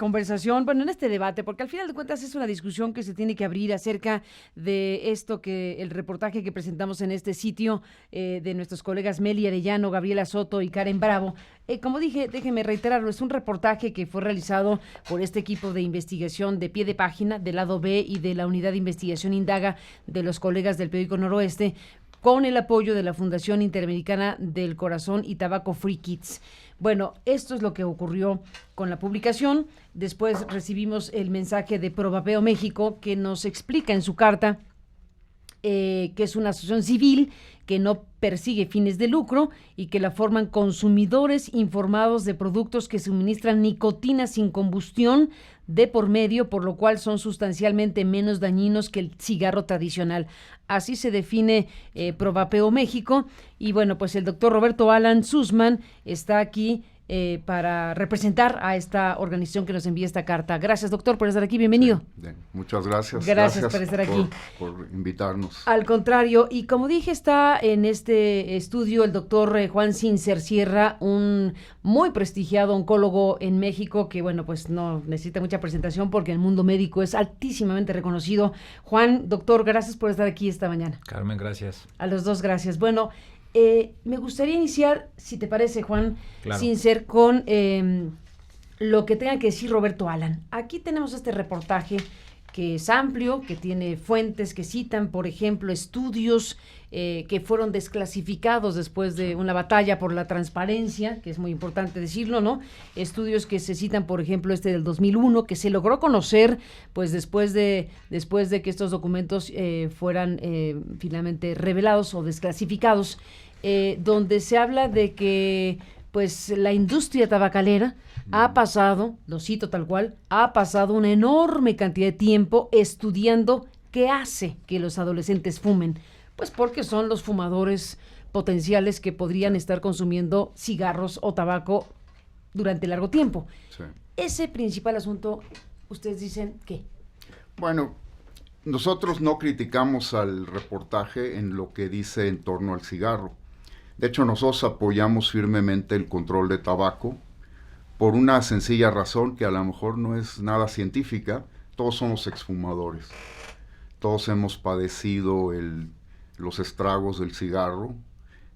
conversación, bueno, en este debate, porque al final de cuentas es una discusión que se tiene que abrir acerca de esto que el reportaje que presentamos en este sitio de nuestros colegas Meli Arellano, Gabriela Soto y Karen Bravo. Como dije, déjeme reiterarlo, es un reportaje que fue realizado por este equipo de investigación de pie de página, del lado B y de la unidad de investigación Indaga de los colegas del periódico Noroeste, con el apoyo de la Fundación Interamericana del Corazón y Tabaco Free Kids. Bueno, esto es lo que ocurrió con la publicación. Después recibimos el mensaje de Provapeo México, que nos explica en su carta que es una asociación civil que no persigue fines de lucro y que la forman consumidores informados de productos que suministran nicotina sin combustión de por medio, por lo cual son sustancialmente menos dañinos que el cigarro tradicional. Así se define Provapeo México. Y bueno, pues el doctor Roberto Alan Sussman está aquí para representar a esta organización que nos envía esta carta. Gracias, doctor, por estar aquí. Bienvenido. Bien, muchas gracias. Gracias por estar aquí. Por invitarnos. Al contrario, y como dije, está en este estudio el doctor Juan Sincer Sierra, un muy prestigiado oncólogo en México, que bueno, pues no necesita mucha presentación porque el mundo médico es altísimamente reconocido. Juan, doctor, gracias por estar aquí esta mañana. Carmen, gracias. A los dos, gracias. Bueno, me gustaría iniciar, si te parece, Juan, claro, Sincer, con lo que tenga que decir Roberto Alan. Aquí tenemos este reportaje que es amplio, que tiene fuentes que citan, por ejemplo, estudios que fueron desclasificados después de una batalla por la transparencia, que es muy importante decirlo, ¿no? Estudios que se citan, por ejemplo, este del 2001, que se logró conocer, pues después de que estos documentos fueran finalmente revelados o desclasificados, donde se habla de que, pues, la industria tabacalera ha pasado, lo cito tal cual, ha pasado una enorme cantidad de tiempo estudiando qué hace que los adolescentes fumen. Pues porque son los fumadores potenciales que podrían estar consumiendo cigarros o tabaco durante largo tiempo. Sí. Ese principal asunto, ustedes dicen, ¿qué? Bueno, nosotros no criticamos al reportaje en lo que dice en torno al cigarro. De hecho, nosotros apoyamos firmemente el control de tabaco por una sencilla razón que a lo mejor no es nada científica. Todos somos exfumadores. Todos hemos padecido los estragos del cigarro.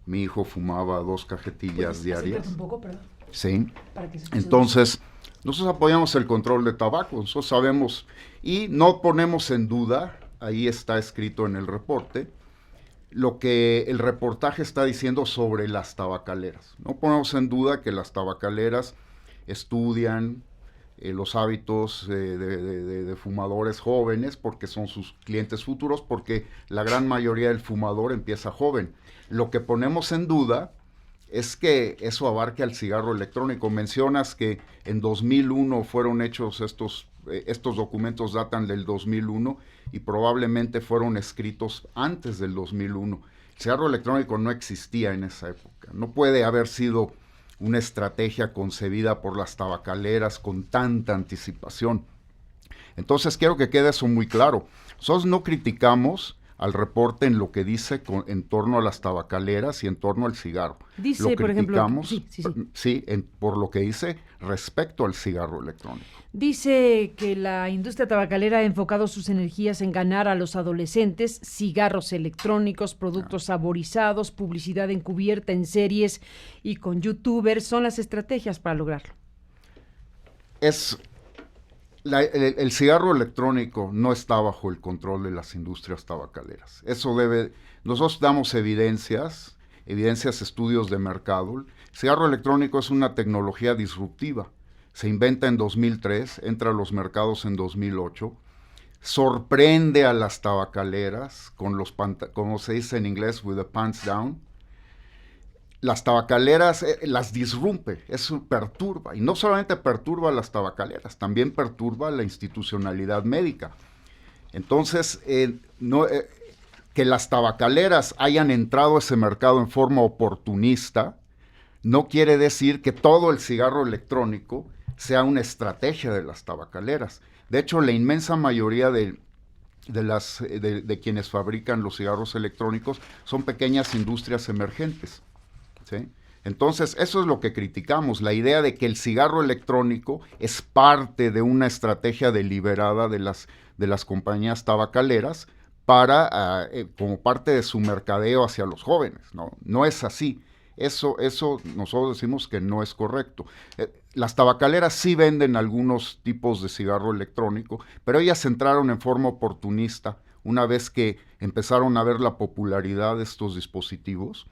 Mi hijo fumaba 2 cajetillas diarias. Un poco, perdón. Sí. Para que se Entonces, nosotros apoyamos el control de tabaco. Nosotros sabemos y no ponemos en duda, ahí está escrito en el reporte, lo que el reportaje está diciendo sobre las tabacaleras. No ponemos en duda que las tabacaleras estudian los hábitos de fumadores jóvenes porque son sus clientes futuros, porque la gran mayoría del fumador empieza joven. Lo que ponemos en duda es que eso abarque al cigarro electrónico. Mencionas que en 2001 fueron hechos estos documentos, datan del 2001 y probablemente fueron escritos antes del 2001. El cigarro electrónico no existía en esa época. No puede haber sido una estrategia concebida por las tabacaleras con tanta anticipación. Entonces quiero que quede eso muy claro. Nosotros no criticamos al reporte en lo que dice en torno a las tabacaleras y en torno al cigarro. Dice, por ejemplo, por lo que dice respecto al cigarro electrónico. Dice que la industria tabacalera ha enfocado sus energías en ganar a los adolescentes, cigarros electrónicos, productos saborizados, publicidad encubierta en series y con youtubers. Son las estrategias para lograrlo. El cigarro electrónico no está bajo el control de las industrias tabacaleras. Nosotros damos evidencias, estudios de mercado. El cigarro electrónico es una tecnología disruptiva. Se inventa en 2003, entra a los mercados en 2008, sorprende a las tabacaleras con como se dice en inglés, with the pants down. Las tabacaleras las disrumpe, eso perturba, y no solamente perturba a las tabacaleras, también perturba la institucionalidad médica. Entonces, que las tabacaleras hayan entrado a ese mercado en forma oportunista, no quiere decir que todo el cigarro electrónico sea una estrategia de las tabacaleras. De hecho, la inmensa mayoría de quienes fabrican los cigarros electrónicos son pequeñas industrias emergentes, ¿sí? Entonces, eso es lo que criticamos, la idea de que el cigarro electrónico es parte de una estrategia deliberada de las compañías tabacaleras para, como parte de su mercadeo hacia los jóvenes, ¿no? No es así. Eso nosotros decimos que no es correcto. Las tabacaleras sí venden algunos tipos de cigarro electrónico, pero ellas entraron en forma oportunista una vez que empezaron a ver la popularidad de estos dispositivos.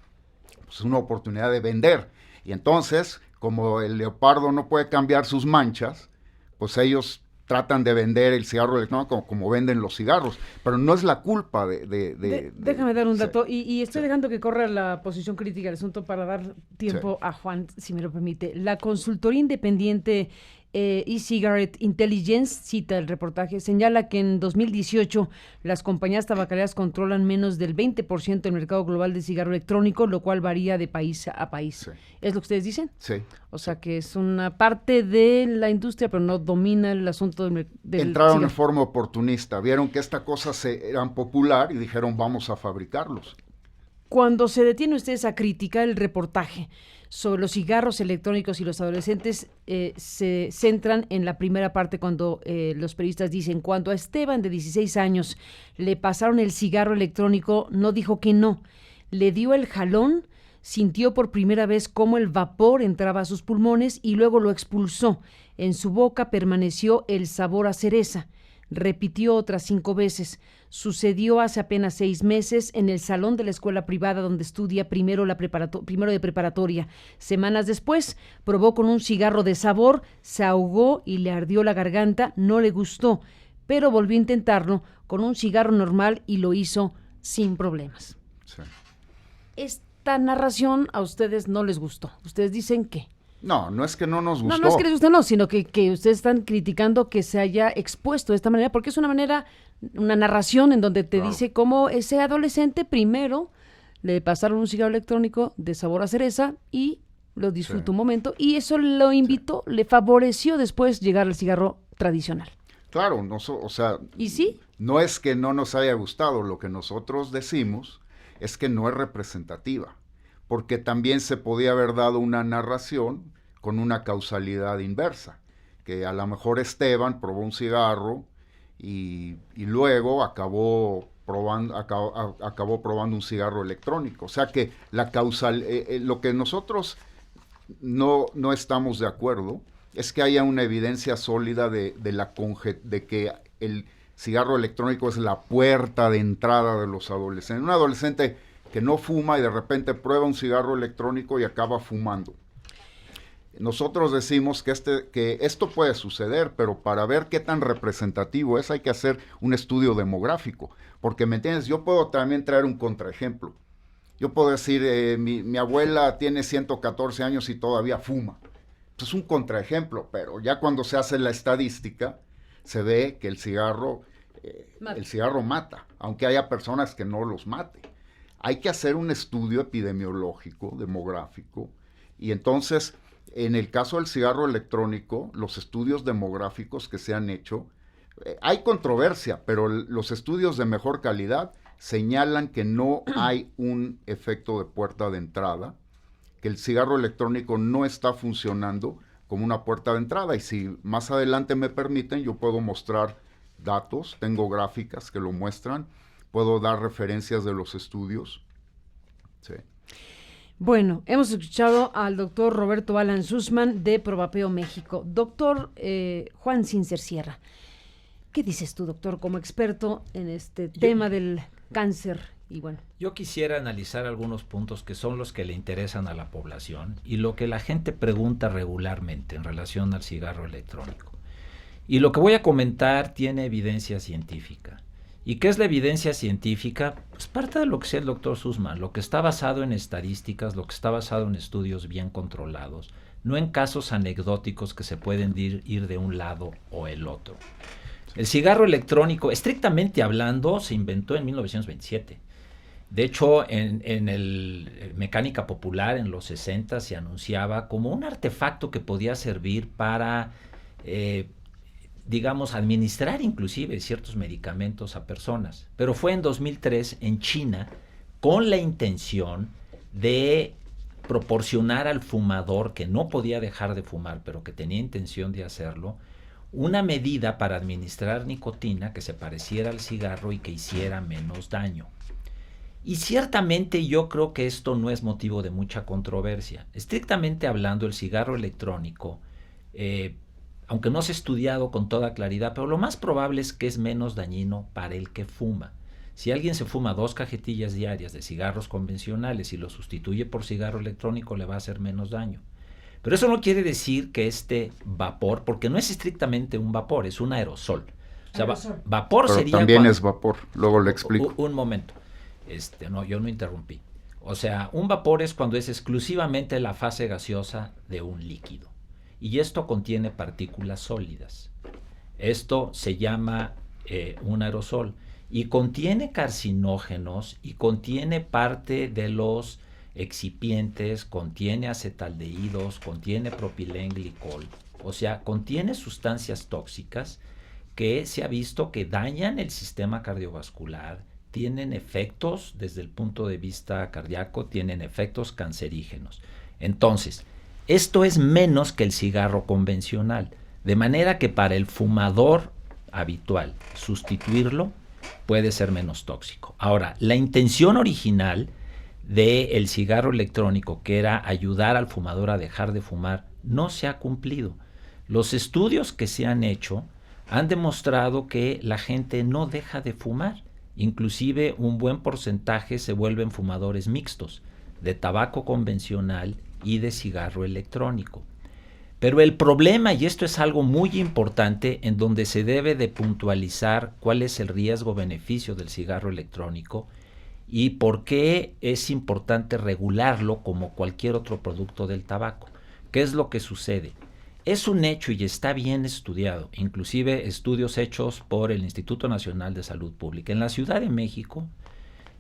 Pues una oportunidad de vender. Y entonces, como el leopardo no puede cambiar sus manchas, pues ellos tratan de vender el cigarro electrónico como venden los cigarros, pero no es la culpa déjame dar un dato, y estoy dejando que corra la posición crítica del asunto para dar tiempo a Juan, si me lo permite. La consultoría independiente e-Cigarette Intelligence, cita el reportaje, señala que en 2018 las compañías tabacaleras controlan menos del 20% del mercado global de cigarro electrónico, lo cual varía de país a país. Sí. ¿Es lo que ustedes dicen? Sí. O sea, que es una parte de la industria, pero no domina el asunto del Entraron cigarro. En forma oportunista, vieron que esta cosa eran popular y dijeron vamos a fabricarlos. Cuando se detiene ustedes a criticar el reportaje sobre los cigarros electrónicos y los adolescentes, se centran en la primera parte cuando los periodistas dicen, cuando a Esteban de 16 años le pasaron el cigarro electrónico, no dijo que no, le dio el jalón, sintió por primera vez cómo el vapor entraba a sus pulmones y luego lo expulsó. En su boca permaneció el sabor a cereza. Repitió otras 5 veces. Sucedió hace apenas 6 meses en el salón de la escuela privada donde estudia primero de preparatoria. Semanas después, probó con un cigarro de sabor, se ahogó y le ardió la garganta, no le gustó, pero volvió a intentarlo con un cigarro normal y lo hizo sin problemas. Sí. Esta narración a ustedes no les gustó. Ustedes dicen que no es que no nos gustó. No es que les guste, no, sino que ustedes están criticando que se haya expuesto de esta manera, porque es una narración en donde te dice cómo ese adolescente primero le pasaron un cigarro electrónico de sabor a cereza y lo disfrutó un momento, y eso lo invitó, le favoreció después llegar al cigarro tradicional. Claro, o sea, ¿y sí? No es que no nos haya gustado, lo que nosotros decimos es que no es representativa, porque también se podía haber dado una narración con una causalidad inversa, que a lo mejor Esteban probó un cigarro y luego acabó probando un cigarro electrónico. O sea que lo que nosotros no estamos de acuerdo es que haya una evidencia sólida de que el cigarro electrónico es la puerta de entrada de los adolescentes. Un adolescente que no fuma y de repente prueba un cigarro electrónico y acaba fumando. Nosotros decimos que esto puede suceder, pero para ver qué tan representativo es hay que hacer un estudio demográfico, porque ¿me entiendes? Yo puedo también traer un contraejemplo. Yo puedo decir, mi abuela tiene 114 años y todavía fuma. Es un contraejemplo, pero ya cuando se hace la estadística, se ve que el cigarro mata, aunque haya personas que no los mate. Hay que hacer un estudio epidemiológico, demográfico, y entonces, en el caso del cigarro electrónico, los estudios demográficos que se han hecho, hay controversia, pero los estudios de mejor calidad señalan que no hay un efecto de puerta de entrada, que el cigarro electrónico no está funcionando como una puerta de entrada. Y si más adelante me permiten, yo puedo mostrar datos, tengo gráficas que lo muestran, puedo dar referencias de los estudios. Sí. Bueno, hemos escuchado al doctor Roberto Alan Sussman de Provapeo México. Doctor Juan Cincer Sierra, ¿qué dices tú, doctor, como experto en este tema del cáncer? Y bueno, yo quisiera analizar algunos puntos que son los que le interesan a la población y lo que la gente pregunta regularmente en relación al cigarro electrónico. Y lo que voy a comentar tiene evidencia científica. ¿Y qué es la evidencia científica? Pues parte de lo que sea el doctor Sussman, lo que está basado en estadísticas, lo que está basado en estudios bien controlados, no en casos anecdóticos que se pueden ir de un lado o el otro. El cigarro electrónico, estrictamente hablando, se inventó en 1927. De hecho, en el Mecánica Popular en los 60 se anunciaba como un artefacto que podía servir para, digamos, administrar inclusive ciertos medicamentos a personas. Pero fue en 2003 en China con la intención de proporcionar al fumador que no podía dejar de fumar, pero que tenía intención de hacerlo, una medida para administrar nicotina que se pareciera al cigarro y que hiciera menos daño. Y ciertamente yo creo que esto no es motivo de mucha controversia. Estrictamente hablando, el cigarro electrónico, aunque no se ha estudiado con toda claridad, pero lo más probable es que es menos dañino para el que fuma. Si alguien se fuma 2 cajetillas diarias de cigarros convencionales y lo sustituye por cigarro electrónico, le va a hacer menos daño. Pero eso no quiere decir que este vapor, porque no es estrictamente un vapor, es un aerosol. O sea, vapor pero sería... también es vapor, luego le explico. Un momento. No, yo no interrumpí. O sea, un vapor es cuando es exclusivamente la fase gaseosa de un líquido. Y esto contiene partículas sólidas. Esto se llama un aerosol. Y contiene carcinógenos y contiene parte de los excipientes, contiene acetaldehídos, contiene propilenglicol. O sea, contiene sustancias tóxicas que se ha visto que dañan el sistema cardiovascular, tienen efectos desde el punto de vista cardíaco, tienen efectos cancerígenos. Entonces, esto es menos que el cigarro convencional, de manera que para el fumador habitual, sustituirlo puede ser menos tóxico. Ahora, la intención original del cigarro electrónico, que era ayudar al fumador a dejar de fumar, no se ha cumplido. Los estudios que se han hecho han demostrado que la gente no deja de fumar. Inclusive un buen porcentaje se vuelven fumadores mixtos, de tabaco convencional y de cigarro electrónico. Pero el problema, y esto es algo muy importante, en donde se debe de puntualizar cuál es el riesgo-beneficio del cigarro electrónico y por qué es importante regularlo como cualquier otro producto del tabaco. ¿Qué es lo que sucede? Es un hecho y está bien estudiado, inclusive estudios hechos por el Instituto Nacional de Salud Pública. En la Ciudad de México,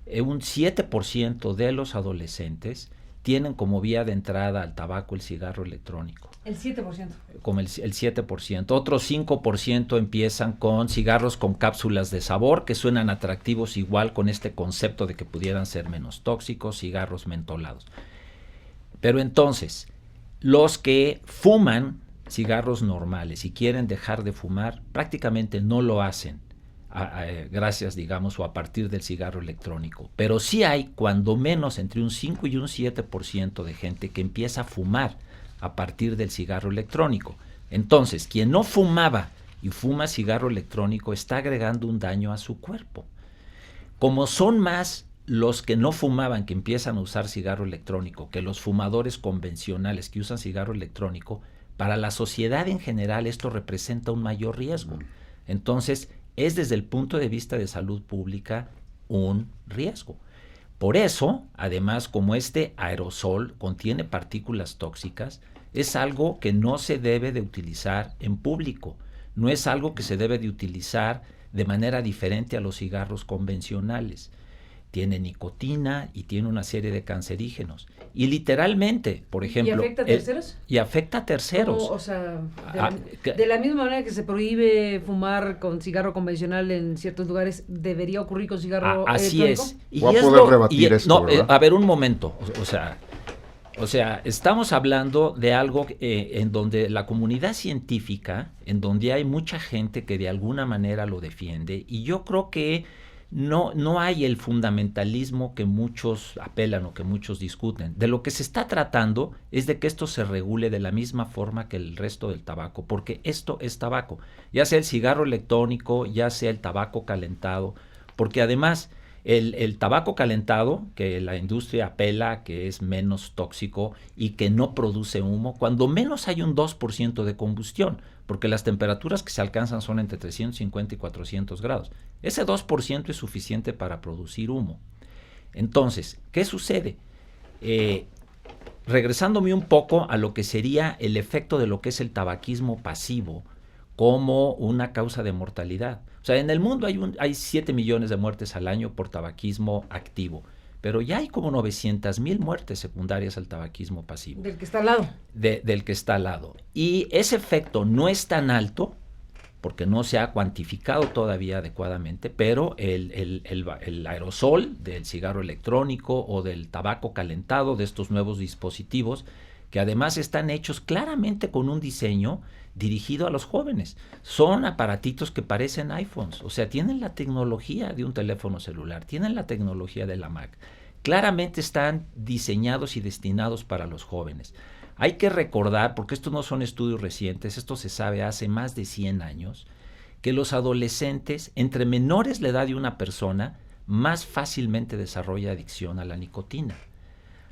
un 7% de los adolescentes tienen como vía de entrada al tabaco el cigarro electrónico. El 7%. Como el 7%. Otros 5% empiezan con cigarros con cápsulas de sabor, que suenan atractivos igual con este concepto de que pudieran ser menos tóxicos, cigarros mentolados. Pero entonces, los que fuman cigarros normales y quieren dejar de fumar, prácticamente no lo hacen gracias, digamos, o a partir del cigarro electrónico. Pero sí hay, cuando menos, entre un 5 y un 7% de gente que empieza a fumar a partir del cigarro electrónico. Entonces, quien no fumaba y fuma cigarro electrónico está agregando un daño a su cuerpo. Como son más los que no fumaban que empiezan a usar cigarro electrónico que los fumadores convencionales que usan cigarro electrónico, para la sociedad en general esto representa un mayor riesgo. Entonces, es desde el punto de vista de salud pública un riesgo. Por eso, además, como este aerosol contiene partículas tóxicas, es algo que no se debe de utilizar en público. No es algo que se debe de utilizar de manera diferente a los cigarros convencionales. Tiene nicotina y tiene una serie de cancerígenos. Y literalmente, por ejemplo... ¿Y afecta a terceros? Y afecta a terceros. O sea, de la misma manera que se prohíbe fumar con cigarro convencional en ciertos lugares, ¿debería ocurrir con cigarro así electrónico? Es. Y voy a poder rebatir esto, ¿verdad? A ver, un momento. O sea, estamos hablando de algo en donde la comunidad científica, en donde hay mucha gente que de alguna manera lo defiende, y yo creo que no hay el fundamentalismo que muchos apelan o que muchos discuten. De lo que se está tratando es de que esto se regule de la misma forma que el resto del tabaco, porque esto es tabaco, ya sea el cigarro electrónico, ya sea el tabaco calentado, porque además el tabaco calentado, que la industria apela que es menos tóxico y que no produce humo, cuando menos hay un 2% de combustión, porque las temperaturas que se alcanzan son entre 350 y 400 grados. Ese 2% es suficiente para producir humo. Entonces, ¿qué sucede? Regresándome un poco a lo que sería el efecto de lo que es el tabaquismo pasivo como una causa de mortalidad. O sea, en el mundo hay 7 millones de muertes al año por tabaquismo activo, pero ya hay como 900,000 muertes secundarias al tabaquismo pasivo. Del que está al lado. Del que está al lado. Y ese efecto no es tan alto porque no se ha cuantificado todavía adecuadamente, pero el aerosol del cigarro electrónico o del tabaco calentado, de estos nuevos dispositivos, que además están hechos claramente con un diseño dirigido a los jóvenes. Son aparatitos que parecen iPhones, o sea, tienen la tecnología de un teléfono celular, tienen la tecnología de la Mac. Claramente están diseñados y destinados para los jóvenes. Hay que recordar, porque estos no son estudios recientes, esto se sabe hace más de 100 años, que los adolescentes, entre menores la edad de una persona, más fácilmente desarrolla adicción a la nicotina.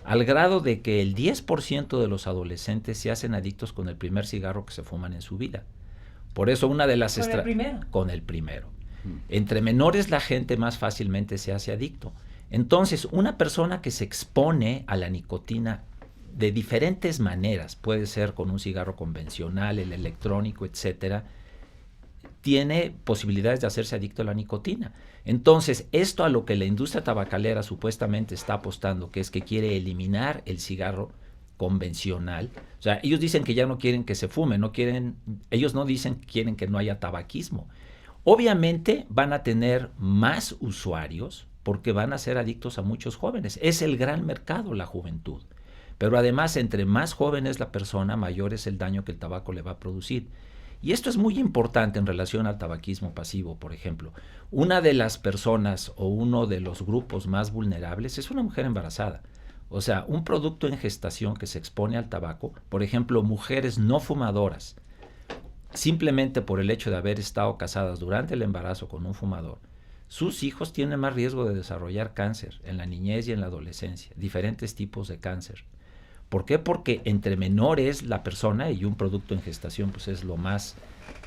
Al grado de que el 10% de los adolescentes se hacen adictos con el primer cigarro que se fuman en su vida. Por eso una de las... ¿Con el primero? Con el primero. Entre menores la gente más fácilmente se hace adicto. Entonces, una persona que se expone a la nicotina de diferentes maneras, puede ser con un cigarro convencional, el electrónico, etcétera, tiene posibilidades de hacerse adicto a la nicotina. Entonces, esto a lo que la industria tabacalera supuestamente está apostando, que es que quiere eliminar el cigarro convencional. O sea, ellos dicen que ya no quieren que se fume, ellos no dicen que quieren que no haya tabaquismo. Obviamente van a tener más usuarios porque van a ser adictos a muchos jóvenes. Es el gran mercado, la juventud. Pero además, entre más joven es la persona, mayor es el daño que el tabaco le va a producir. Y esto es muy importante en relación al tabaquismo pasivo, por ejemplo. Una de las personas o uno de los grupos más vulnerables es una mujer embarazada. O sea, un producto en gestación que se expone al tabaco, por ejemplo, mujeres no fumadoras, simplemente por el hecho de haber estado casadas durante el embarazo con un fumador, sus hijos tienen más riesgo de desarrollar cáncer en la niñez y en la adolescencia, diferentes tipos de cáncer. ¿Por qué? Porque entre menor es la persona, y un producto en gestación pues es lo más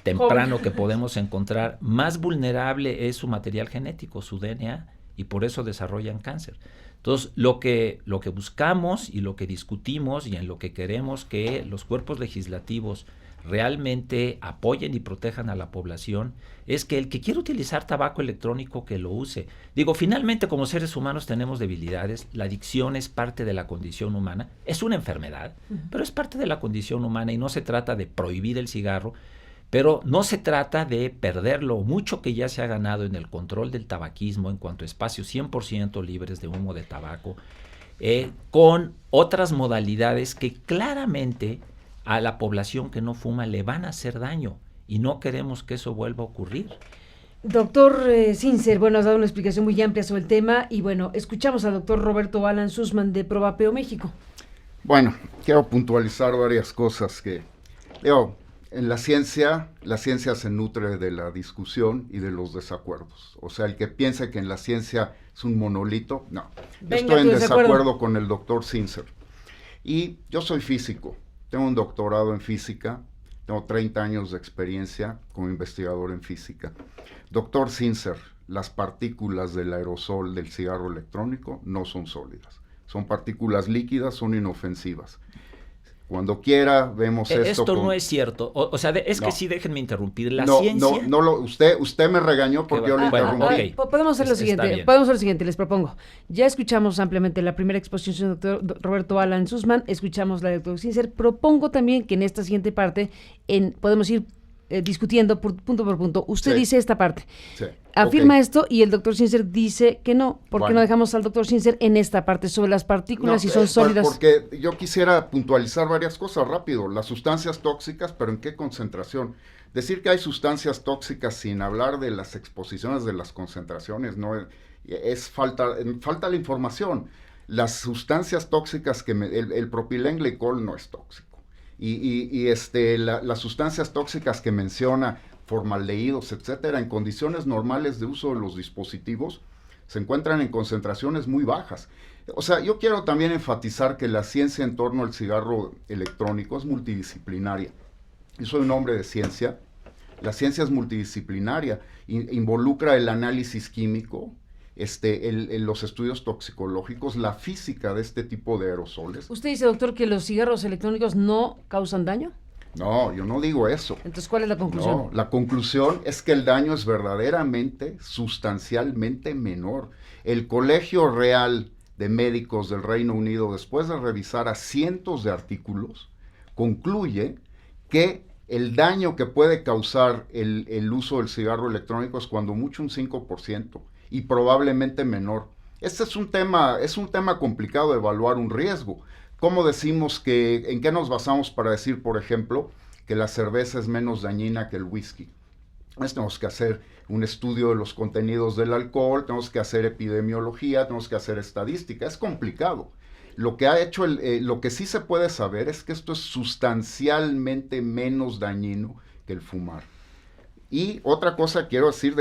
temprano que podemos encontrar, más vulnerable es su material genético, su DNA, y por eso desarrollan cáncer. Entonces, lo que buscamos y lo que discutimos y en lo que queremos que los cuerpos legislativos realmente apoyen y protejan a la población es que el que quiere utilizar tabaco electrónico que lo use. Digo, finalmente como seres humanos tenemos debilidades, la adicción es parte de la condición humana, es una enfermedad, pero es parte de la condición humana y no se trata de prohibir el cigarro, pero no se trata de perder lo mucho que ya se ha ganado en el control del tabaquismo en cuanto a espacios 100% libres de humo de tabaco, con otras modalidades que claramente a la población que no fuma le van a hacer daño y no queremos que eso vuelva a ocurrir. Doctor Sincer, bueno, has dado una explicación muy amplia sobre el tema y bueno, escuchamos al doctor Roberto Alan Sussman de Provapeo México. Bueno, quiero puntualizar varias cosas que, en la ciencia se nutre de la discusión y de los desacuerdos. O sea, el que piense que en la ciencia es un monolito, no. Yo estoy en desacuerdo con el doctor Sincer. Y yo soy físico. Tengo un doctorado en física, tengo 30 años de experiencia como investigador en física. Doctor Sincer, las partículas del aerosol del cigarro electrónico no son sólidas, son partículas líquidas, son inofensivas. Cuando quiera vemos esto. Esto no es cierto. O sea, es que sí, déjenme interrumpir. La ciencia... Usted me regañó porque yo lo interrumpí. Okay. Podemos hacer lo siguiente, les propongo. Ya escuchamos ampliamente la primera exposición del doctor Roberto Alan Sussman, escuchamos la del doctor Sincer. Propongo también que en esta siguiente parte podemos ir discutiendo punto por punto. Usted dice esta parte. Sí. Afirma esto y el doctor Sincer dice que no. ¿Por qué no dejamos al doctor Sincer en esta parte sobre las partículas si son sólidas? Porque yo quisiera puntualizar varias cosas rápido. Las sustancias tóxicas, pero ¿en qué concentración? Decir que hay sustancias tóxicas sin hablar de las exposiciones de las concentraciones, no es falta la información. Las sustancias tóxicas el propilenglicol no es tóxico. Las sustancias tóxicas que menciona, formaldehídos, etcétera, en condiciones normales de uso de los dispositivos, se encuentran en concentraciones muy bajas. O sea, yo quiero también enfatizar que la ciencia en torno al cigarro electrónico es multidisciplinaria. Yo soy un hombre de ciencia. La ciencia es multidisciplinaria, involucra el análisis químico, los estudios toxicológicos, la física de este tipo de aerosoles. ¿Usted dice, doctor, que los cigarros electrónicos no causan daño? No, yo no digo eso. Entonces, ¿cuál es la conclusión? No, la conclusión es que el daño es verdaderamente, sustancialmente menor. El Colegio Real de Médicos del Reino Unido, después de revisar a cientos de artículos, concluye que el daño que puede causar el uso del cigarro electrónico es cuando mucho un 5% y probablemente menor. Este es un tema complicado de evaluar un riesgo. ¿Cómo decimos en qué nos basamos para decir, por ejemplo, que la cerveza es menos dañina que el whisky? Pues tenemos que hacer un estudio de los contenidos del alcohol, tenemos que hacer epidemiología, tenemos que hacer estadística. Es complicado. Lo que sí se puede saber es que esto es sustancialmente menos dañino que el fumar. Y otra cosa quiero decir,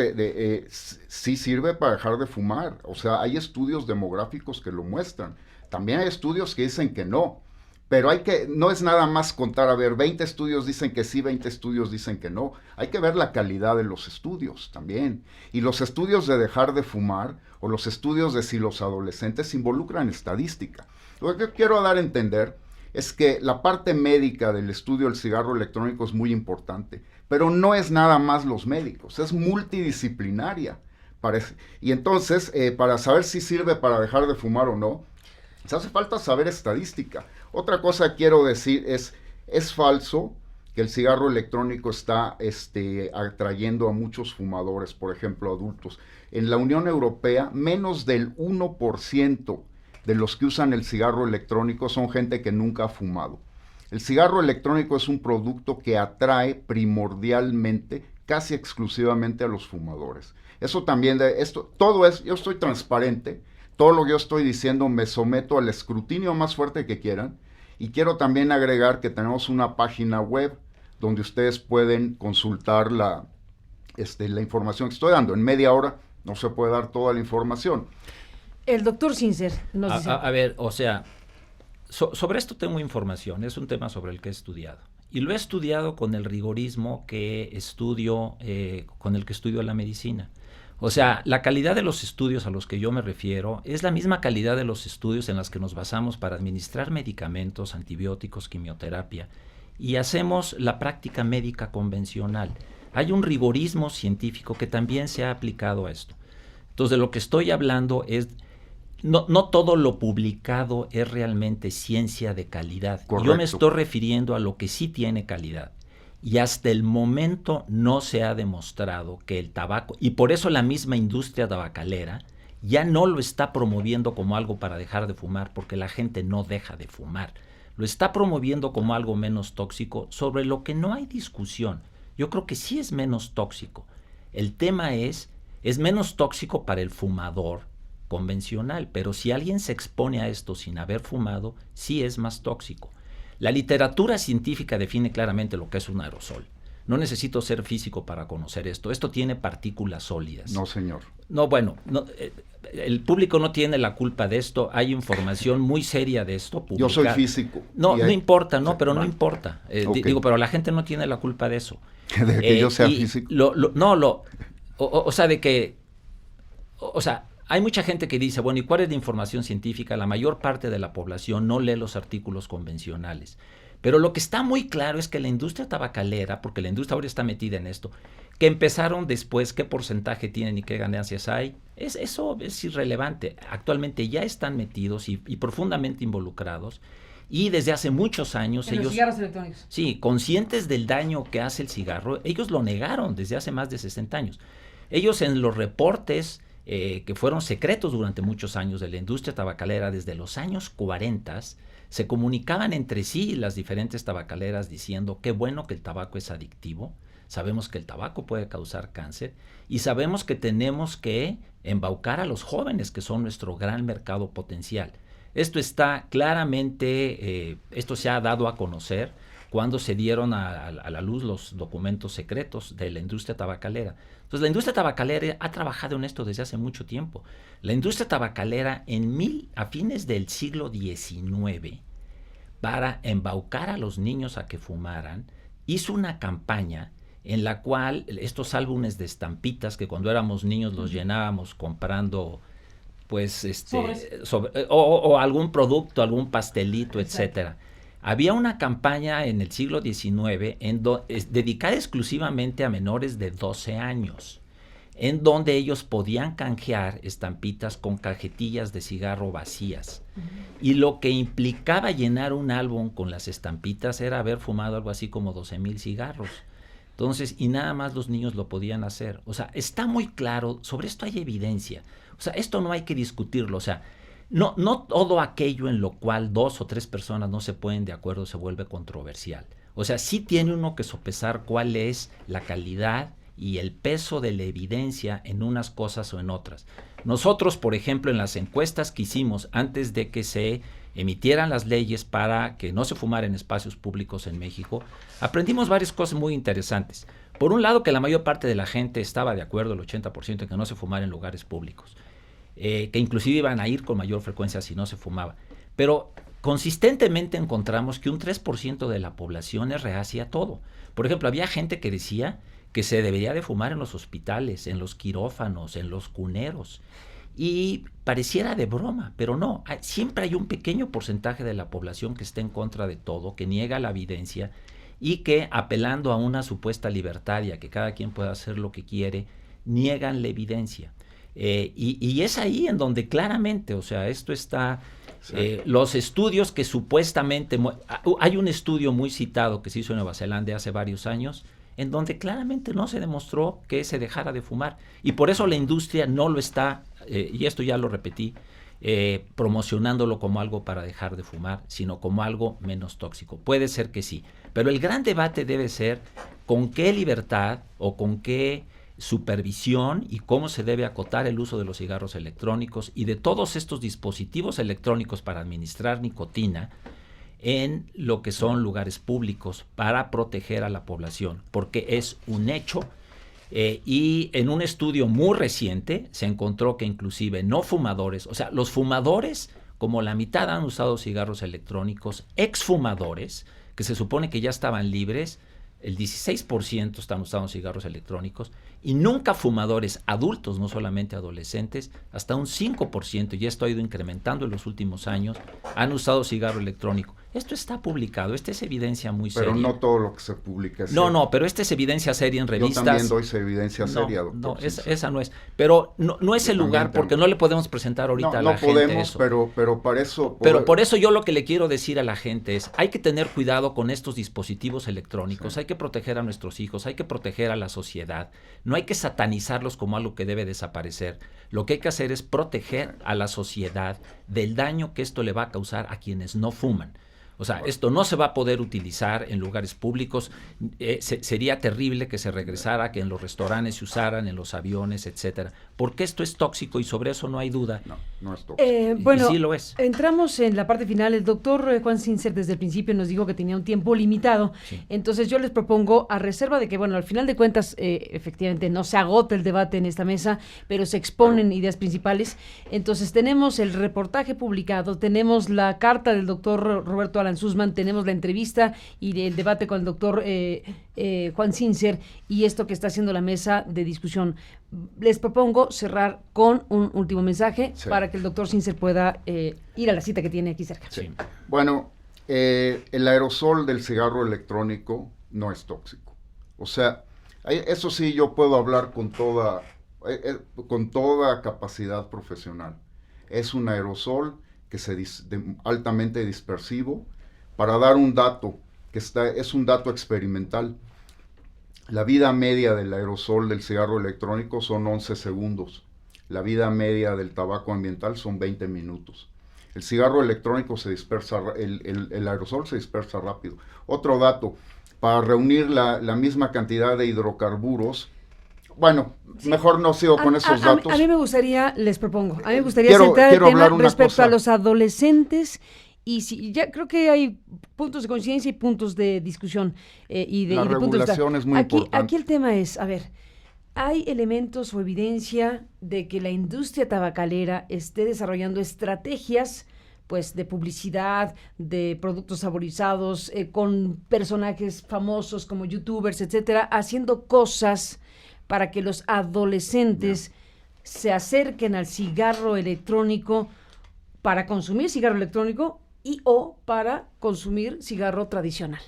sí sirve para dejar de fumar. O sea, hay estudios demográficos que lo muestran. También hay estudios que dicen que no. Pero no es nada más contar, a ver, 20 estudios dicen que sí, 20 estudios dicen que no. Hay que ver la calidad de los estudios también. Y los estudios de dejar de fumar o los estudios de si los adolescentes involucran estadística. Lo que quiero dar a entender es que la parte médica del estudio del cigarro electrónico es muy importante, pero no es nada más los médicos, es multidisciplinaria. Y entonces, para saber si sirve para dejar de fumar o no, hace falta saber estadística. Otra cosa que quiero decir es falso que el cigarro electrónico está atrayendo a muchos fumadores, por ejemplo, adultos. En la Unión Europea, menos del 1% de los que usan el cigarro electrónico son gente que nunca ha fumado. El cigarro electrónico es un producto que atrae primordialmente, casi exclusivamente a los fumadores. Eso también, yo estoy transparente, todo lo que yo estoy diciendo me someto al escrutinio más fuerte que quieran, y quiero también agregar que tenemos una página web donde ustedes pueden consultar la información que estoy dando. En media hora no se puede dar toda la información. El doctor Sincer nos dice... A ver, o sea, sobre esto tengo información, es un tema sobre el que he estudiado. Y lo he estudiado con el rigorismo con el que estudio la medicina. O sea, la calidad de los estudios a los que yo me refiero es la misma calidad de los estudios en los que nos basamos para administrar medicamentos, antibióticos, quimioterapia, y hacemos la práctica médica convencional. Hay un rigorismo científico que también se ha aplicado a esto. Entonces, de lo que estoy hablando es... No todo lo publicado es realmente ciencia de calidad. Correcto. Yo me estoy refiriendo a lo que sí tiene calidad. Y hasta el momento no se ha demostrado que el tabaco, y por eso la misma industria tabacalera ya no lo está promoviendo como algo para dejar de fumar, porque la gente no deja de fumar. Lo está promoviendo como algo menos tóxico, sobre lo que no hay discusión. Yo creo que sí es menos tóxico. El tema es menos tóxico para el fumador convencional, pero si alguien se expone a esto sin haber fumado, sí es más tóxico. La literatura científica define claramente lo que es un aerosol. No necesito ser físico para conocer esto. Esto tiene partículas sólidas. No, señor. No, bueno, el público no tiene la culpa de esto. Hay información muy seria de esto publicada. Yo soy físico. No importa, no, pero bueno. No importa. Okay. Digo, pero la gente no tiene la culpa de eso. De que yo sea físico. Hay mucha gente que dice, bueno, ¿y cuál es la información científica? La mayor parte de la población no lee los artículos convencionales. Pero lo que está muy claro es que la industria tabacalera, porque la industria ahora está metida en esto, que empezaron después, qué porcentaje tienen y qué ganancias hay, eso es irrelevante. Actualmente ya están metidos y profundamente involucrados, y desde hace muchos años en los cigarros electrónicos. Sí, conscientes del daño que hace el cigarro, ellos lo negaron desde hace más de 60 años. Ellos en los reportes que fueron secretos durante muchos años de la industria tabacalera, desde los años 40, se comunicaban entre sí las diferentes tabacaleras diciendo qué bueno que el tabaco es adictivo, sabemos que el tabaco puede causar cáncer y sabemos que tenemos que embaucar a los jóvenes, que son nuestro gran mercado potencial. Esto está claramente, esto se ha dado a conocer cuando se dieron a la luz los documentos secretos de la industria tabacalera. Entonces, la industria tabacalera ha trabajado en esto desde hace mucho tiempo. La industria tabacalera a fines del siglo XIX, para embaucar a los niños a que fumaran, hizo una campaña en la cual estos álbumes de estampitas que cuando éramos niños los llenábamos comprando pues o algún producto, algún pastelito, etcétera. Había una campaña en el siglo XIX dedicada exclusivamente a menores de 12 años. en donde ellos podían canjear estampitas con cajetillas de cigarro vacías. Y lo que implicaba llenar un álbum con las estampitas era haber fumado algo así como 12,000 cigarros. Entonces, y nada más los niños lo podían hacer. O sea, está muy claro, sobre esto hay evidencia. O sea, esto no hay que discutirlo. O sea, no todo aquello en lo cual 2 o 3 personas no se ponen de acuerdo se vuelve controversial. O sea, sí tiene uno que sopesar cuál es la calidad y el peso de la evidencia en unas cosas o en otras. Nosotros, por ejemplo, en las encuestas que hicimos antes de que se emitieran las leyes para que no se fumara en espacios públicos en México, aprendimos varias cosas muy interesantes. Por un lado, que la mayor parte de la gente estaba de acuerdo, el 80%, en que no se fumara en lugares públicos, que inclusive iban a ir con mayor frecuencia si no se fumaba. Pero consistentemente encontramos que un 3% de la población es reacia a todo. Por ejemplo, había gente que decía que se debería de fumar en los hospitales, en los quirófanos, en los cuneros. Y pareciera de broma, pero no. Siempre hay un pequeño porcentaje de la población que está en contra de todo, que niega la evidencia y que, apelando a una supuesta libertad y a que cada quien pueda hacer lo que quiere, niegan la evidencia. Y es ahí en donde claramente, o sea, esto está... Sí. Los estudios que supuestamente... Hay un estudio muy citado que se hizo en Nueva Zelanda hace varios años, en donde claramente no se demostró que se dejara de fumar. Y por eso la industria no lo está, y esto ya lo repetí, promocionándolo como algo para dejar de fumar, sino como algo menos tóxico. Puede ser que sí, pero el gran debate debe ser con qué libertad o con qué supervisión y cómo se debe acotar el uso de los cigarros electrónicos y de todos estos dispositivos electrónicos para administrar nicotina en lo que son lugares públicos para proteger a la población, porque es un hecho. Y en un estudio muy reciente se encontró que inclusive no fumadores, o sea, los fumadores, como la mitad han usado cigarros electrónicos, exfumadores, que se supone que ya estaban libres, el 16% están usando cigarros electrónicos, y nunca fumadores adultos, no solamente adolescentes, hasta un 5%, y esto ha ido incrementando en los últimos años, han usado cigarro electrónico. Esto está publicado, esta es evidencia muy seria. Pero no todo lo que se publica es cierto. No, pero esta es evidencia seria en revistas. Yo también doy evidencia seria, doctor. No, esa no es. Pero no es el lugar, porque no le podemos presentar ahorita a la gente eso. No podemos, pero para eso... Pero por eso yo lo que le quiero decir a la gente es, hay que tener cuidado con estos dispositivos electrónicos, sí. Hay que proteger a nuestros hijos, hay que proteger a la sociedad, no hay que satanizarlos como algo que debe desaparecer. Lo que hay que hacer es proteger a la sociedad del daño que esto le va a causar a quienes no fuman. O sea, esto no se va a poder utilizar en lugares públicos. Sería terrible que se regresara, que en los restaurantes se usaran, en los aviones, etcétera. Porque esto es tóxico y sobre eso no hay duda. No es tóxico. Bueno, y sí lo es. Entramos en la parte final. El doctor Juan Sincer desde el principio nos dijo que tenía un tiempo limitado. Sí. Entonces yo les propongo, a reserva de que, bueno, al final de cuentas, efectivamente no se agota el debate en esta mesa, pero se exponen ideas principales. Entonces tenemos el reportaje publicado, tenemos la carta del doctor Roberto Alan Sussman, tenemos la entrevista y el debate con el doctor Juan Sincer y esto que está haciendo la mesa de discusión. Les propongo cerrar con un último mensaje para que el doctor Sincer pueda ir a la cita que tiene aquí cerca. Sí. Bueno, el aerosol del cigarro electrónico no es tóxico. O sea, eso sí yo puedo hablar con toda capacidad profesional. Es un aerosol que altamente dispersivo. Para dar un dato, es un dato experimental, la vida media del aerosol del cigarro electrónico son 11 segundos. La vida media del tabaco ambiental son 20 minutos. El cigarro electrónico se dispersa, el aerosol se dispersa rápido. Otro dato, para reunir la misma cantidad de hidrocarburos, bueno, sí. Mejor no sigo con esos datos. A mí me gustaría, les propongo, centrar el tema respecto a los adolescentes. Y sí, ya creo que hay puntos de coincidencia y puntos de discusión. La regulación es muy importante. Aquí el tema es, a ver, ¿hay elementos o evidencia de que la industria tabacalera esté desarrollando estrategias pues de publicidad, de productos saborizados, con personajes famosos como youtubers, etcétera, haciendo cosas para que los adolescentes se acerquen al cigarro electrónico para consumir cigarro electrónico y o para consumir cigarro tradicional?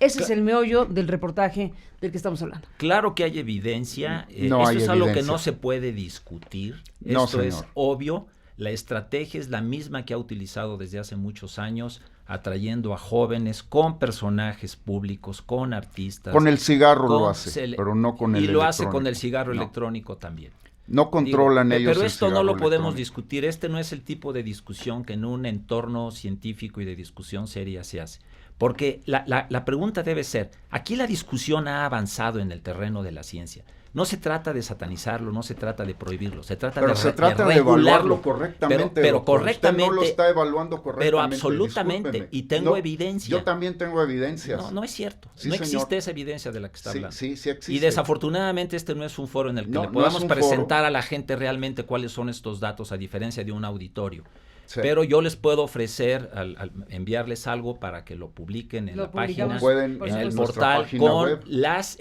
Ese es el meollo del reportaje del que estamos hablando. Claro que hay evidencia, No esto hay es algo que evidencia. no se puede discutir, No, esto es señor. obvio, la estrategia es la misma que ha utilizado desde hace muchos años, atrayendo a jóvenes con personajes públicos, con artistas. Con el cigarro lo con hace, pero no con el Y lo hace con el electrónico. cigarro No. electrónico también. No controlan Digo, ellos pero el esto no cigarro lo podemos electrónico. discutir, este no es el tipo de discusión que en un entorno científico y de discusión seria se hace. Porque la pregunta debe ser, aquí la discusión ha avanzado en el terreno de la ciencia. No se trata de satanizarlo, no se trata de prohibirlo, se trata Pero de se trata de regularlo evaluarlo correctamente. pero doctor. correctamente. Usted no lo está evaluando correctamente. Pero absolutamente, discúlpeme. y tengo No, evidencia. Yo también tengo evidencias. No, no es cierto. Sí, no señor. existe esa evidencia de la que está hablando. Sí existe. Y desafortunadamente este no es un foro en el que No, le no podamos es un presentar foro. a la gente realmente cuáles son estos datos, a diferencia de un auditorio. Sí. Pero yo les puedo ofrecer, al enviarles algo para que lo publiquen en Lo la página, Pueden por en el supuesto. portal, página con web. las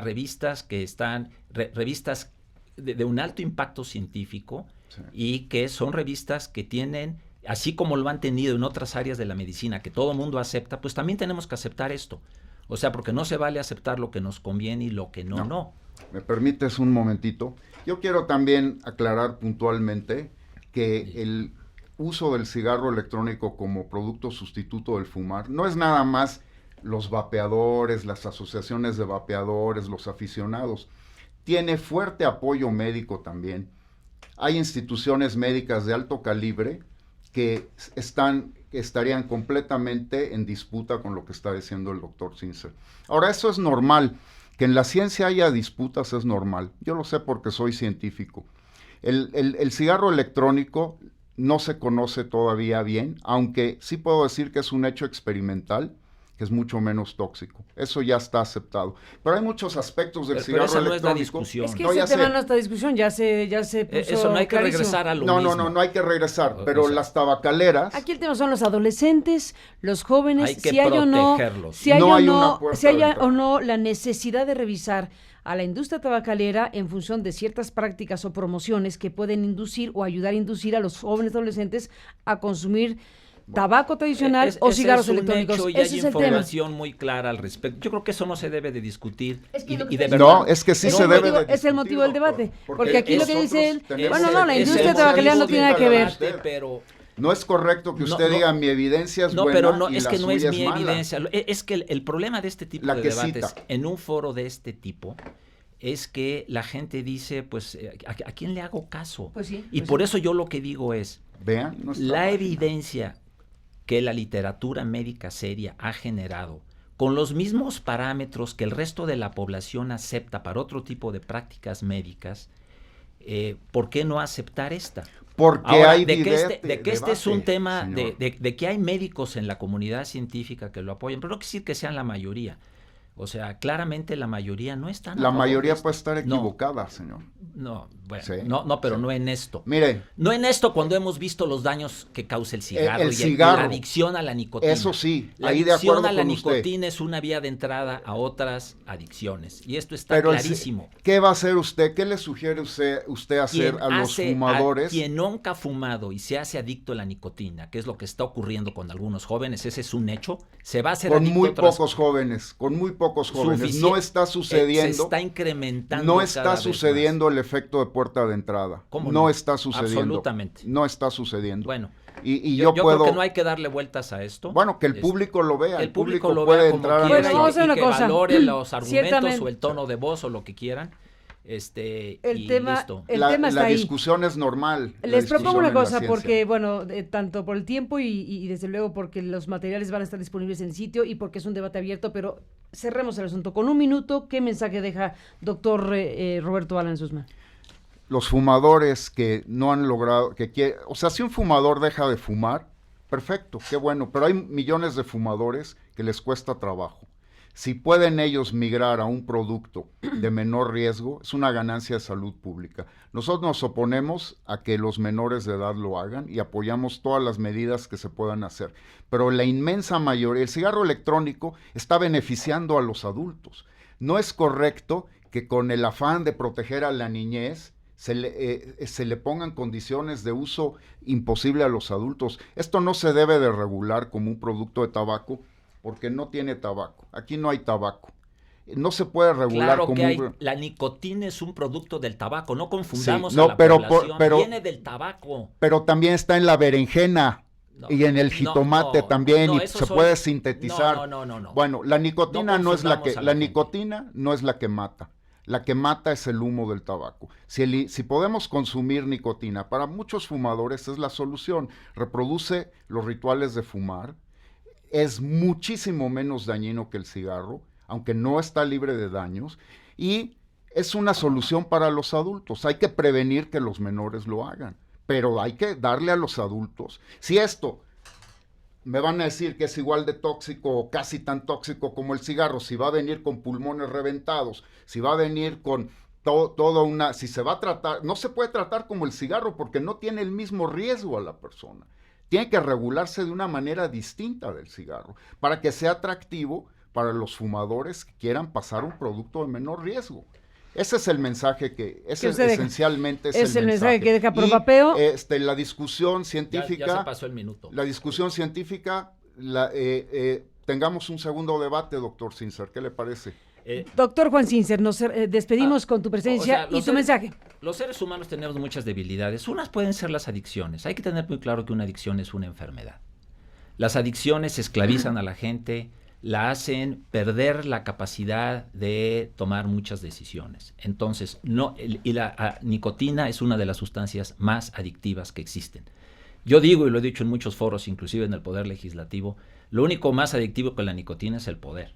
revistas que están, revistas de un alto impacto científico, Sí. y que son revistas que tienen, así como lo han tenido en otras áreas de la medicina, que todo mundo acepta, pues también tenemos que aceptar esto. O sea, porque no se vale aceptar lo que nos conviene y lo que no. ¿Me permites un momentito? Yo quiero también aclarar puntualmente que Sí. el uso del cigarro electrónico como producto sustituto del fumar no es nada más los vapeadores, las asociaciones de vapeadores, los aficionados. Tiene fuerte apoyo médico también. Hay instituciones médicas de alto calibre que estarían completamente en disputa con lo que está diciendo el doctor Zinsser. Ahora, eso es normal. Que en la ciencia haya disputas es normal. Yo lo sé porque soy científico. El cigarro electrónico no se conoce todavía bien, aunque sí puedo decir que es un hecho experimental, que es mucho menos tóxico. Eso ya está aceptado. Pero hay muchos aspectos del Pero cigarro esa no es la electrónico. discusión. Es que No, ese ya tema sé. no está en discusión, ya se puso Eso no hay que clarísimo. regresar a lo mismo. No hay que regresar. O Pero sea, las tabacaleras... Aquí el tema son los adolescentes, los jóvenes, Hay que si hay o no, protegerlos. si hay No o hay una no, puerta si hay de entrada. o no la necesidad de revisar a la industria tabacalera en función de ciertas prácticas o promociones que pueden inducir o ayudar a inducir a los jóvenes adolescentes a consumir tabaco tradicional o Ese cigarros es un electrónicos. hecho y Ese hay es el tema. información muy clara al respecto. Yo creo que eso no se debe de discutir. Es que y, lo que y de está verdad. No, es que sí Es se el debe motivo- de es el motivo del discutir, debate, doctor, porque aquí lo que nosotros dice él, tenemos bueno, no, la el- industria el tabacalera no motivo tiene nada que ver. debate, Pero No es correcto que No, usted no. diga mi evidencia es no, buena pero no, y es la que no es suya mi mala. evidencia. Es que el problema de este tipo La de que debates cita. en un foro de este tipo es que la gente dice, pues, ¿a quién le hago caso? Pues sí, Y pues por sí. eso yo lo que digo es, Vean, no está la mal. evidencia que la literatura médica seria ha generado con los mismos parámetros que el resto de la población acepta para otro tipo de prácticas médicas, ¿por qué no aceptar esta? Porque Ahora, hay de que este debate, es un tema señor. de que hay médicos en la comunidad científica que lo apoyan, pero no quiere decir que sean la mayoría. O sea, claramente la mayoría no está. La mayoría puede estar equivocada, señor. No, bueno, Sí, no, pero sí. no en esto. Mire, No en esto cuando hemos visto los daños que causa el cigarro el y cigarro. la adicción a la nicotina. eso sí, La ahí de adicción acuerdo a la con usted. nicotina es una vía de entrada a otras adicciones. Y esto está Pero clarísimo. ¿qué va a hacer usted? ¿Qué le sugiere usted hacer Quien a los fumadores? quien nunca ha fumado y se hace adicto a la nicotina, que es lo que está ocurriendo con algunos jóvenes, ese es un hecho, se va a hacer Con adicto muy a otras pocos jóvenes, con muy pocos jóvenes. suficien- No está se sucediendo. está incrementando. No cada está vez sucediendo el efecto de puerta de entrada. ¿Cómo no no? está sucediendo. Absolutamente. No está sucediendo. Bueno, y yo yo puedo. creo que no hay que darle vueltas a esto. Bueno, que el Es- público lo vea. que El público lo puede vea como entrar a quiera Bueno, y, vamos a hacer y una que cosa. valore los argumentos Ciertamente. o el tono de voz o lo que quieran. El Y tema- listo. el la tema está la ahí. discusión es normal. la Les discusión propongo una en la cosa, ciencia. porque, bueno, tanto por el tiempo y desde luego porque los materiales van a estar disponibles en el sitio y porque es un debate abierto, pero cerremos el asunto. Con un minuto, ¿qué mensaje deja doctor Roberto Alan Sussman? Los fumadores que no han logrado, o sea, si un fumador deja de fumar, perfecto, qué bueno, pero hay millones de fumadores que les cuesta trabajo. Si pueden ellos migrar a un producto de menor riesgo, es una ganancia de salud pública. Nosotros nos oponemos a que los menores de edad lo hagan y apoyamos todas las medidas que se puedan hacer. Pero la inmensa mayoría, el cigarro electrónico está beneficiando a los adultos. No es correcto que con el afán de proteger a la niñez se le pongan condiciones de uso imposible a los adultos. Esto no se debe de regular como un producto de tabaco, porque no tiene tabaco. Aquí no hay tabaco. No se puede regular Claro como que la nicotina es un producto del tabaco, no confundamos Sí, no, a la pero población, viene del tabaco. Pero también está en la berenjena. No, y en el jitomate también, y se puede sintetizar. No. Bueno, la nicotina no es la que, la nicotina no es la que mata. La que mata es el humo del tabaco. Si podemos consumir nicotina, para muchos fumadores es la solución. Reproduce los rituales de fumar. Es muchísimo menos dañino que el cigarro, aunque no está libre de daños. Y es una solución para los adultos. Hay que prevenir que los menores lo hagan. Pero hay que darle a los adultos. Si esto, me van a decir que es igual de tóxico o casi tan tóxico como el cigarro, si va a venir con pulmones reventados, si va a venir con si se va a tratar, no se puede tratar como el cigarro porque no tiene el mismo riesgo a la persona. Tiene que regularse de una manera distinta del cigarro para que sea atractivo para los fumadores que quieran pasar un producto de menor riesgo. Ese es el mensaje esencialmente es el mensaje que deja Provapeo. La discusión científica. Ya se pasó el minuto. La discusión científica, tengamos un segundo debate, doctor Sincer, ¿qué le parece? Doctor Juan Sincer, nos despedimos con tu presencia y tu mensaje. Los seres humanos tenemos muchas debilidades. Unas pueden ser las adicciones. Hay que tener muy claro que una adicción es una enfermedad. Las adicciones esclavizan a la gente, la hacen perder la capacidad de tomar muchas decisiones. Entonces, la nicotina es una de las sustancias más adictivas que existen. Yo digo, y lo he dicho en muchos foros, inclusive en el Poder Legislativo, lo único más adictivo que la nicotina es el poder.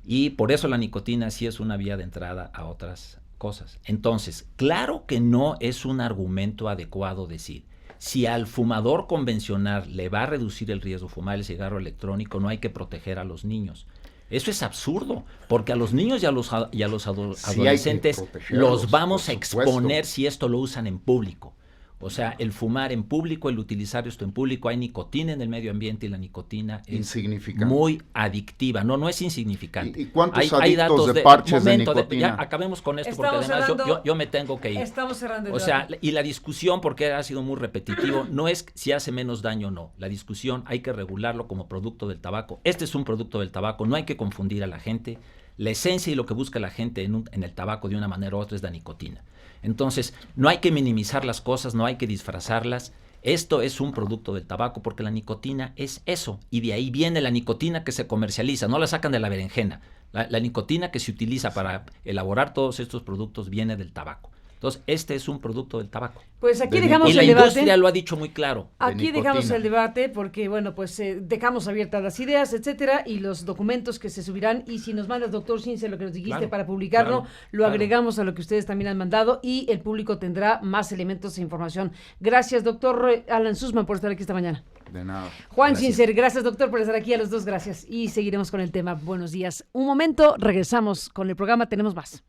Y por eso la nicotina sí es una vía de entrada a otras cosas. Entonces, claro que no es un argumento adecuado decir, si al fumador convencional le va a reducir el riesgo fumar el cigarro electrónico, no hay que proteger a los niños. Eso es absurdo, porque a los niños y a los adolescentes los vamos a exponer si esto lo usan en público. O sea, el fumar en público, el utilizar esto en público, hay nicotina en el medio ambiente y la nicotina es muy adictiva. No es insignificante. ¿Y cuántos adictos de parches de nicotina? Ya acabemos con esto, porque además yo me tengo que ir. Estamos cerrando el debate. Y la discusión, porque ha sido muy repetitivo, no es si hace menos daño o no. La discusión hay que regularlo como producto del tabaco. Este es un producto del tabaco, no hay que confundir a la gente. La esencia y lo que busca la gente en el tabaco de una manera u otra es la nicotina. Entonces, no hay que minimizar las cosas, no hay que disfrazarlas. Esto es un producto del tabaco porque la nicotina es eso. Y de ahí viene la nicotina que se comercializa, no la sacan de la berenjena. La nicotina que se utiliza para elaborar todos estos productos viene del tabaco. Entonces, este es un producto del tabaco. Pues aquí dejamos el debate. Y la industria lo ha dicho muy claro. Aquí dejamos el debate porque, bueno, pues dejamos abiertas las ideas, etcétera, y los documentos que se subirán. Y si nos mandas, doctor Sincer, lo que nos dijiste para publicarlo, lo agregamos a lo que ustedes también han mandado y el público tendrá más elementos e información. Gracias, doctor Alan Sussman, por estar aquí esta mañana. De nada. Juan Sincer, gracias, doctor, por estar aquí. A los dos, gracias. Y seguiremos con el tema. Buenos días. Un momento, regresamos con el programa. Tenemos más.